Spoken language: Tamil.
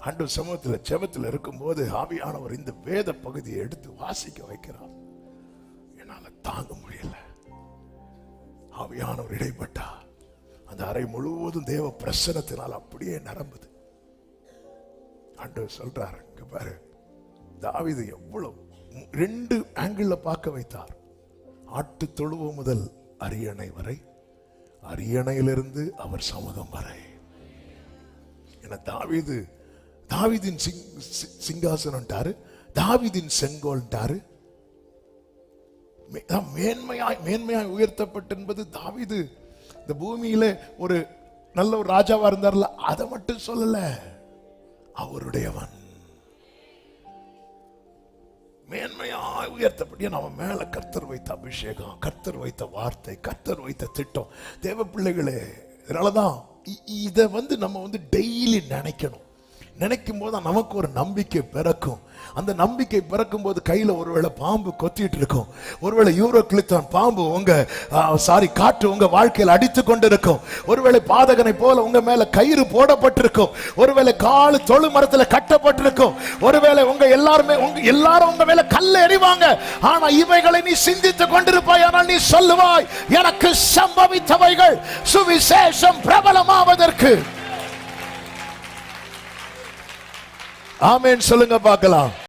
ஆண்டவர் சமூகத்தில் ஜெபத்தில் இருக்கும்போது ஆவியானவர் இந்த வேத பகுதியை எடுத்து வாசிக்க வைக்கிறார். என்னால தாங்க முடியல. ஆவியானவர் இடைப்பட்டா அந்த அறை முழுவதும் தேவ பிரசன்னத்தினால் அப்படியே நிரம்புது. ஆண்டவர் சொல்றாரு, இங்க பாரு, தாவீது எவ்வளவு 2 ஆங்கிள் பார்க்க வைத்தார். ஆட்டு தொழுவ முதல் அரியணை வரை, அரியணையிலிருந்து அவர் சமூகம் வரை. என தாவீதின் சிங்காசனம், தாவீதின் செங்கோல், மேன்மையாய் உயர்த்தப்பட்ட என்பது தாவீது இந்த பூமியில ஒரு நல்ல ஒரு ராஜாவா இருந்தார்ல, அதை மட்டும் சொல்லல, அவருடையவன் மேன்மையாய் உயர்த்தப்படிய நம்ம மேல கர்த்தர் வைத்த அபிஷேகம், கர்த்தர் வைத்த வார்த்தை, கர்த்தர் வைத்த திட்டம். தேவ பிள்ளைகளே, இதனாலதான் இதை நம்ம டெய்லி நினைக்கணும். நினைக்கும் போது நமக்கு ஒரு நம்பிக்கை பிறக்கும். அந்த நம்பிக்கை பிறக்கும் போது கையில ஒருவேளை பாம்பு கொத்திட்டு இருக்கும், ஒருவேளை யூரோக்ளித்தான் பாம்பு காற்று உங்க வாழ்க்கையில் அடித்து கொண்டு இருக்கும், ஒருவேளை பாதகனை போல உங்க மேல கயிறு போடப்பட்டிருக்கும், ஒருவேளை காலு தொழு மரத்துல கட்டப்பட்டிருக்கும், ஒருவேளை எல்லாரும் உங்க மேல கல்ல எறிவாங்க. ஆனா இவைகளை நீ சிந்தித்து கொண்டிருப்பாய். ஆனால் நீ சொல்லுவாய், எனக்கு சம்பவித்தவைகள் சுவிசேஷம் பிரபலமாவதற்கு. ஆமென் சொல்லுங்க பார்க்கலாம்.